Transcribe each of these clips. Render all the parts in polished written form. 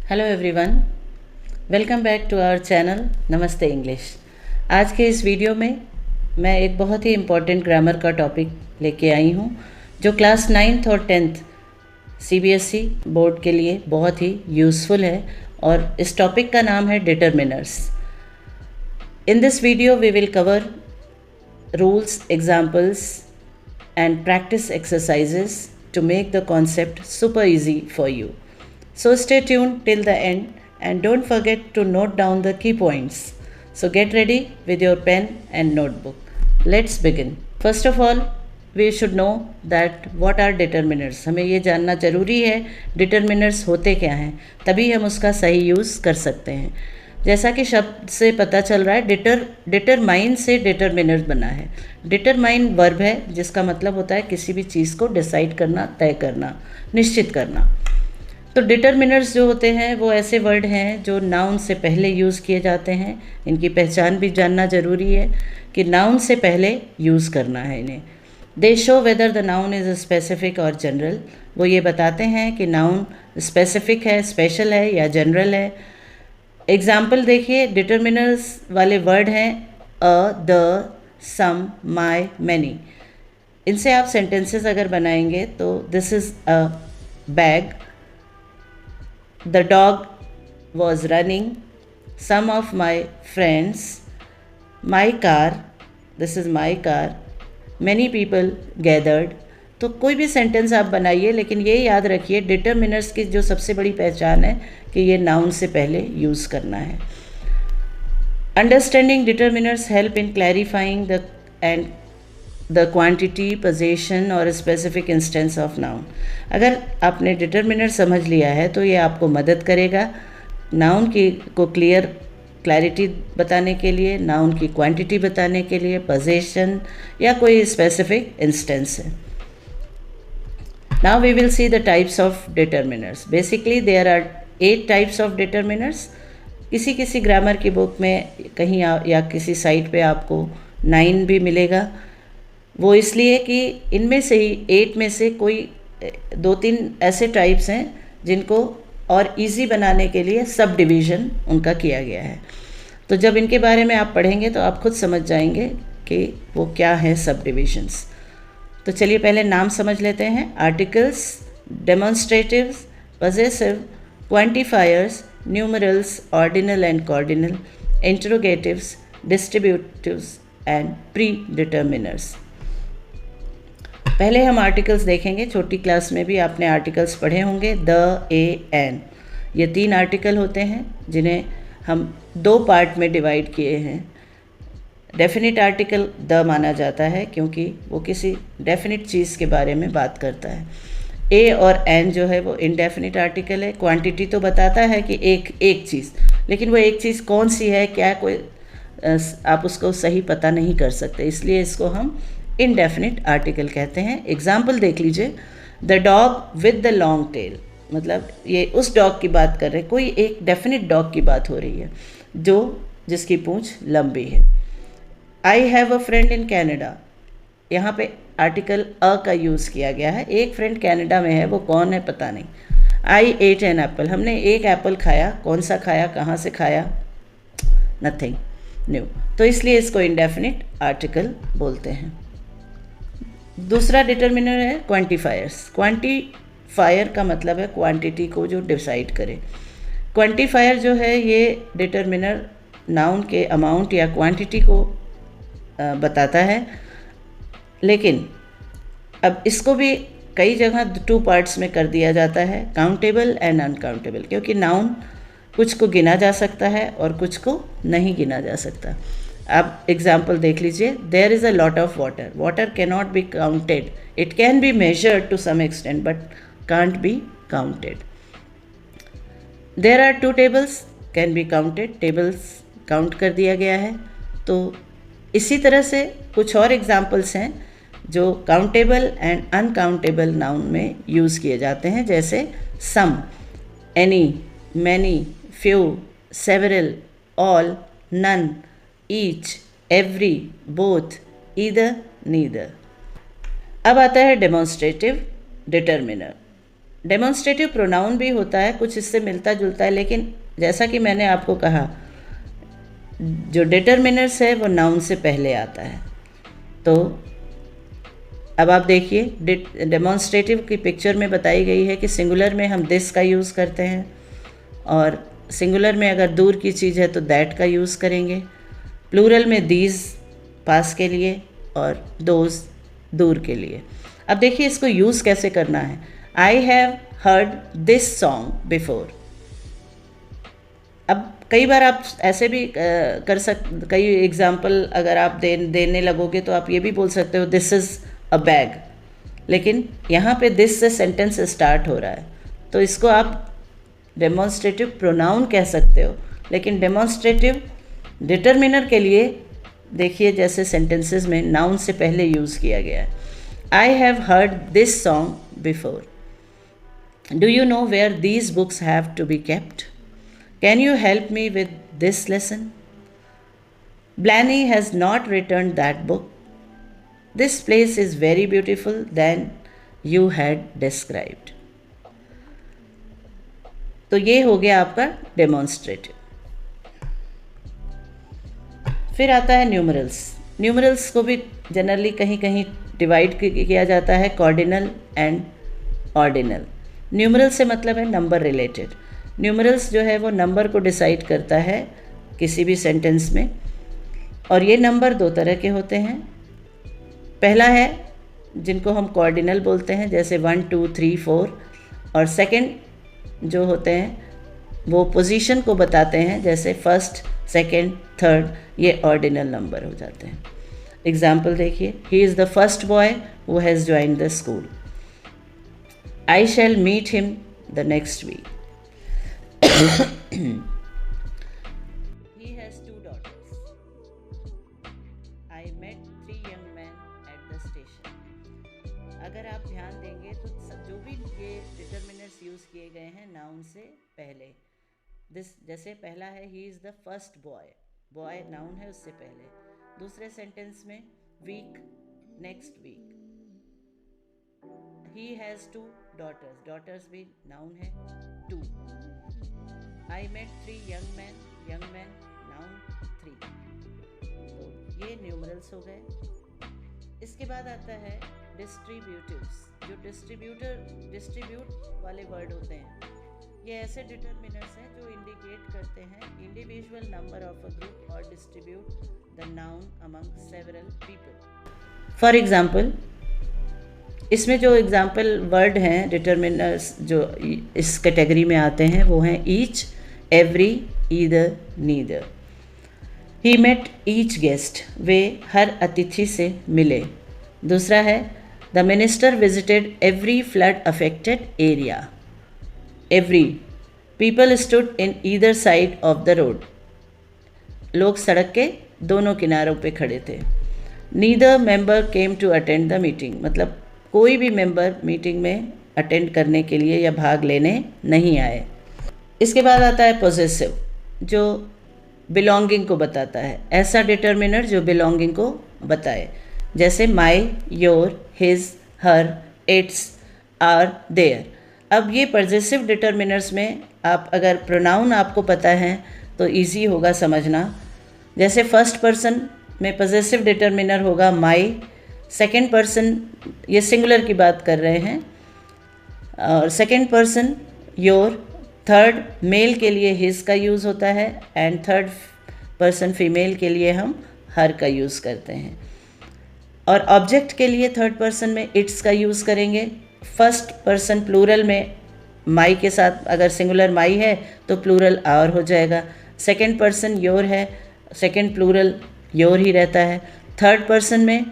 Hello everyone, welcome back to our channel Namaste English. आज के इस वीडियो में मैं एक बहुत ही इम्पॉर्टेंट ग्रामर का टॉपिक लेके आई हूँ जो क्लास 9th और 10th सीबीएसई बोर्ड के लिए बहुत ही यूज़फुल है और इस टॉपिक का नाम है determiners. In this video we will cover rules, examples and practice exercises to make the concept super easy for you. So stay tuned till the end and don't forget to note down the key points. So get ready with your pen and notebook. Let's begin. First of all, we should know that what are determiners. हमें ये जानना ज़रूरी है determiners होते क्या हैं, तभी हम उसका सही यूज़ कर सकते हैं। जैसा कि शब्द से पता चल रहा है, डिटरमाइन से डिटरमिनर बना है। डिटरमाइन वर्ब है जिसका मतलब होता है किसी भी चीज़ को डिसाइड करना, तय करना, निश्चित करना। तो डिटरमिनर्स जो होते हैं वो ऐसे वर्ड हैं जो नाउन से पहले यूज़ किए जाते हैं। इनकी पहचान भी जानना ज़रूरी है कि नाउन से पहले यूज़ करना है इन्हें। दे show whether the noun is specific और जनरल। वो ये बताते हैं कि नाउन स्पेसिफिक है, स्पेशल है या जनरल है। एग्जाम्पल देखिए, डिटरमिनर्स वाले वर्ड हैं अ, द, सम, माई, मैनी। इनसे आप सेंटेंसेस अगर बनाएंगे तो this is a bag, the dog was running, some of my friends, my car, this is my car, many people gathered. तो कोई भी सेंटेंस आप बनाइए, लेकिन ये याद रखिए डिटरमिनर्स की जो सबसे बड़ी पहचान है कि ये नाउन से पहले यूज़ करना है। Understanding determiners help in clarifying the quantity, position और स्पेसिफिक इंस्टेंस ऑफ नाउन। अगर आपने डिटरमिनर समझ लिया है तो ये आपको मदद करेगा नाउन को क्लैरिटी बताने के लिए, नाउन की क्वांटिटी बताने के लिए, पोजीशन या कोई स्पेसिफिक इंस्टेंस है। Now we will see the types of determiners. Basically there are 8 types of determiners. किसी ग्रामर की बुक में कहीं या किसी साइट पे आपको 9 भी मिलेगा। वो इसलिए कि इनमें से ही 8 में से कोई 2-3 ऐसे टाइप्स हैं जिनको और इजी बनाने के लिए सब डिवीज़न उनका किया गया है। तो जब इनके बारे में आप पढ़ेंगे तो आप खुद समझ जाएंगे कि वो क्या है सब डिविजन्स। तो चलिए पहले नाम समझ लेते हैं। Articles, demonstratives, possessive, quantifiers, numerals, ordinal and cardinal, interrogatives, distributives and predeterminers. पहले हम आर्टिकल्स देखेंगे। छोटी क्लास में भी आपने आर्टिकल्स पढ़े होंगे, द, ए, एन। ये 3 आर्टिकल होते हैं जिन्हें हम 2 पार्ट में डिवाइड किए हैं। डेफिनिट आर्टिकल द माना जाता है क्योंकि वो किसी डेफिनिट चीज़ के बारे में बात करता है। ए और एन जो है वो इनडेफिनिट आर्टिकल है। क्वांटिटी तो बताता है कि एक चीज़, लेकिन वो एक चीज़ कौन सी है, क्या कोई आप उसको सही पता नहीं कर सकते, इसलिए इसको हम इनडेफिनिट आर्टिकल कहते हैं। एग्जाम्पल देख लीजिए, the dog with the long tail, मतलब ये उस डॉग की बात कर रहे हैं, कोई एक डेफिनिट डॉग की बात हो रही है जिसकी पूंछ लंबी है। I have a friend in Canada, यहाँ पे आर्टिकल अ का यूज़ किया गया है। एक फ्रेंड कैनेडा में है, वो कौन है पता नहीं। आई एट एन एप्पल, हमने एक एप्पल खाया, कौन सा खाया, कहाँ से खाया, नथिंग न्यू। तो इसलिए इसको इंडेफिनिट आर्टिकल बोलते हैं। दूसरा डिटरमिनर है क्वांटिफायर्स। क्वांटिफायर का मतलब है क्वांटिटी को जो डिसाइड करे। क्वांटिफायर जो है ये डिटरमिनर नाउन के अमाउंट या क्वांटिटी को बताता है, लेकिन अब इसको भी कई जगह 2 पार्ट्स में कर दिया जाता है, काउंटेबल एंड अनकाउंटेबल, क्योंकि नाउन कुछ को गिना जा सकता है और कुछ को नहीं गिना जा सकता। अब एग्जाम्पल देख लीजिए, there is a lot of water, water can not be counted, it can be measured to some extent but can't be counted. There are 2 tables, can be counted, tables count कर दिया गया है। तो इसी तरह से कुछ और एग्जाम्पल्स हैं जो काउंटेबल एंड अनकाउंटेबल नाउन में यूज़ किए जाते हैं, जैसे some, any, many, few, several, all, none, each, every, both, either, neither. अब आता है डेमोन्स्ट्रेटिव डिटरमिनर। डेमोन्स्ट्रेटिव प्रोनाउन भी होता है, कुछ इससे मिलता जुलता है, लेकिन जैसा कि मैंने आपको कहा जो डिटर्मिनर्स है वो नाउन से पहले आता है। तो अब आप देखिए डेमोन्स्ट्रेटिव की पिक्चर में बताई गई है कि सिंगुलर में हम दिस का यूज़ करते हैं, और सिंगुलर में अगर दूर की चीज़ है तो दैट का यूज़ करेंगे, प्लूरल में दीज पास के लिए और दोज दूर के लिए। अब देखिए इसको यूज़ कैसे करना है। I have heard this song before. अब कई बार आप ऐसे भी कई एग्जाम्पल अगर आप देने लगोगे तो आप ये भी बोल सकते हो दिस इज़ अ बैग, लेकिन यहाँ पे दिस से सेंटेंस स्टार्ट हो रहा है, तो इसको आप डेमोन्स्ट्रेटिव प्रोनाउन कह सकते हो। लेकिन डेमोन्स्ट्रेटिव डिटर्मिनर के लिए देखिए जैसे सेंटेंसेस में नाउन से पहले यूज़ किया गया है। I have heard this song before. Do you know where these books have to be kept? Can you help me with this lesson? Blanny has not returned that book. This place is very beautiful than you had described. तो ये हो गया आपका demonstrative. फिर आता है numerals. Numerals को भी जनरली कहीं कहीं डिवाइड किया जाता है कॉर्डिनल एंड ऑर्डिनल। न्यूमरल से मतलब है नंबर रिलेटेड। न्यूमरल्स जो है वो नंबर को डिसाइड करता है किसी भी सेंटेंस में, और ये नंबर दो तरह के होते हैं। पहला है जिनको हम कॉर्डिनल बोलते हैं, जैसे 1 2 3 4, और सेकंड जो होते हैं वो पोजीशन को बताते हैं, जैसे फर्स्ट सेकंड थर्ड, ये ऑर्डिनल नंबर हो जाते हैं। एग्जाम्पल देखिए, he is the first boy who has joined the school. I shall meet him the next week. He has 2 daughters. I met 3 young men at the station. अगर आप ध्यान देंगे तो जो भी ये डिटर्मिनर्स यूज़ किए गए हैं नाउन से पहले, जैसे पहला है he is the first boy, boy noun है उससे पहले। दूसरे सेंटेंस में week next week. He has 2 daughters, daughters भी नाउन है 2। I met 3 young men noun 3। तो ये न्यूमरल्स हो गए। इसके बाद आता है डिस्ट्रीब्यूटिव्स। जो डिस्ट्रीब्यूट वाले वर्ड होते हैं, ये ऐसे डिटर्मिनर्स हैं जो इंडिकेट करते हैं individual number of a group और distribute the noun among several people. For example, इसमें जो एग्जाम्पल वर्ड हैं डिटर्मिनर्स जो इस कैटेगरी में आते हैं वो हैं each, every, either, neither. He met each guest, वे हर अतिथि से मिले। दूसरा है the minister visited every flood affected area. Every, people stood in either side of the road, लोग सड़क के दोनों किनारों पे खड़े थे। Neither member came to attend the meeting, मतलब कोई भी मेंबर मीटिंग में अटेंड करने के लिए या भाग लेने नहीं आए। इसके बाद आता है पोजेसिव, जो बिलोंगिंग को बताता है, ऐसा डिटर्मिनर जो बिलोंगिंग को बताए, जैसे my, your, his, her, its, our, their. अब ये पोजेसिव डिटर्मिनर्स में आप अगर प्रोनाउन आपको पता है तो इजी होगा समझना। जैसे फर्स्ट पर्सन में पोजेसिव डिटर्मिनर होगा माई, सेकंड पर्सन, ये सिंगुलर की बात कर रहे हैं, और second person your, third male के लिए हिज का यूज़ होता है, एंड थर्ड पर्सन फीमेल के लिए हम हर का यूज़ करते हैं। और ऑब्जेक्ट के लिए थर्ड पर्सन में इट्स का यूज़ करेंगे। फर्स्ट पर्सन प्लूरल में माई के साथ अगर सिंगुलर माई है तो प्लूरल आवर हो जाएगा। सेकंड पर्सन योर है, सेकंड प्लूरल योर ही रहता है। थर्ड पर्सन में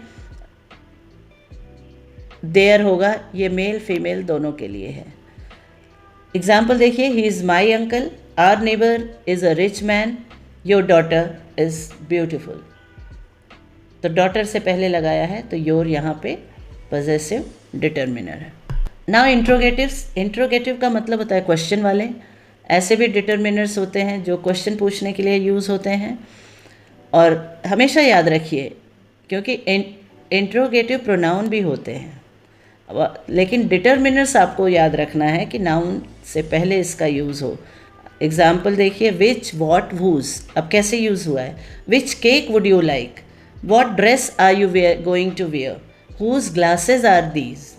देयर होगा, ये मेल फीमेल दोनों के लिए है। एग्जाम्पल देखिए, he is my uncle, our neighbour is a rich man, your daughter is beautiful. तो डॉटर से पहले लगाया है तो योर यहाँ पे पॉजेसिव डिटर्मिनर है। Now interrogatives. इंट्रोगेटिव का मतलब होता है क्वेश्चन वाले। ऐसे भी डिटर्मिनर्स होते हैं जो क्वेश्चन पूछने के लिए यूज़ होते हैं, और हमेशा याद रखिए क्योंकि इंट्रोगेटिव प्रोनाउन भी होते हैं। लेकिन डिटर्मिनर्स आपको याद रखना है कि नाउन से पहले इसका यूज़ हो। एग्जाम्पल देखिए, विच, वॉट, whose। अब कैसे यूज़ हुआ है? Which cake would you like, what dress are you going to wear, whose glasses are these.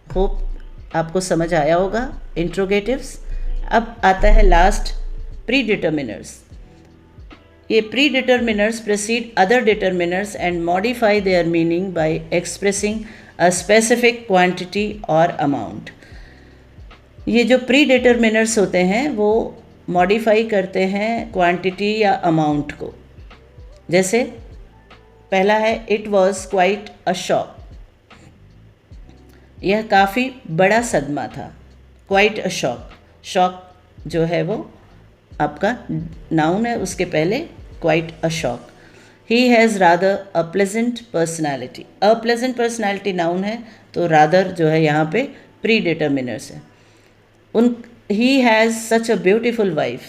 Hope आपको समझ आया होगा इंट्रोगेटिव्स। अब आता है लास्ट, प्री डिटर्मिनर्स। ये predeterminers precede other determiners and modify their meaning by expressing a specific quantity और amount. ये जो प्री डिटर्मिनर्स होते हैं वो मॉडिफाई करते हैं क्वांटिटी या अमाउंट को। जैसे पहला है, it was quite a shock. यह काफ़ी बड़ा सदमा था। क्वाइट अ शॉक, शॉक जो है वो आपका नाउन है, उसके पहले quite a shock. He has rather a pleasant personality, a pleasant personality noun है, तो रादर जो है यहाँ पे प्री डिटर्मिनर्स है। He has such a beautiful wife,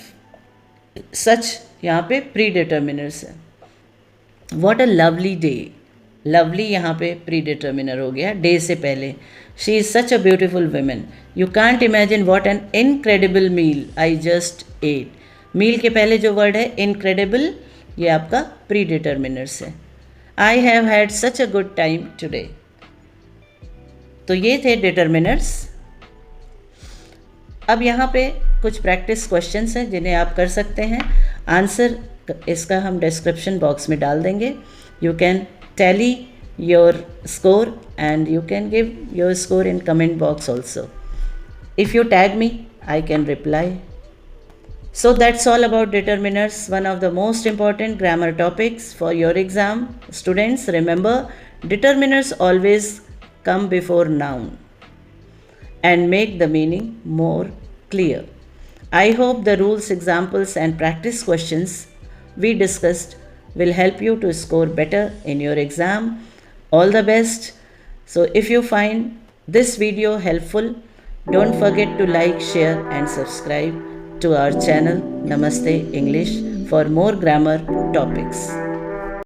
such यहाँ पे प्री डिटर्मिनर्स है। What a lovely day, lovely यहाँ पे प्री डिटर्मिनर हो गया डे से पहले। She is such a beautiful women, you can't imagine what an incredible meal I just ate. Meal के पहले जो वर्ड है इनक्रेडिबल, ये आपका प्री डिटर्मिनर्स है। I have had such a good time today. तो ये थे डिटर्मिनर्स। अब यहाँ पे कुछ प्रैक्टिस क्वेश्चंस हैं जिन्हें आप कर सकते हैं। आंसर इसका हम डिस्क्रिप्शन बॉक्स में डाल देंगे। You can tally your score and you can give your score in comment box also. If you tag me, I can reply. So that's all about determiners, one of the most important grammar topics for your exam. Students, remember, determiners always come before noun and make the meaning more clear. I hope the rules, examples and practice questions we discussed will help you to score better in your exam. All the best. So if you find this video helpful, don't forget to like, share and subscribe to our channel Namaste English for more grammar topics.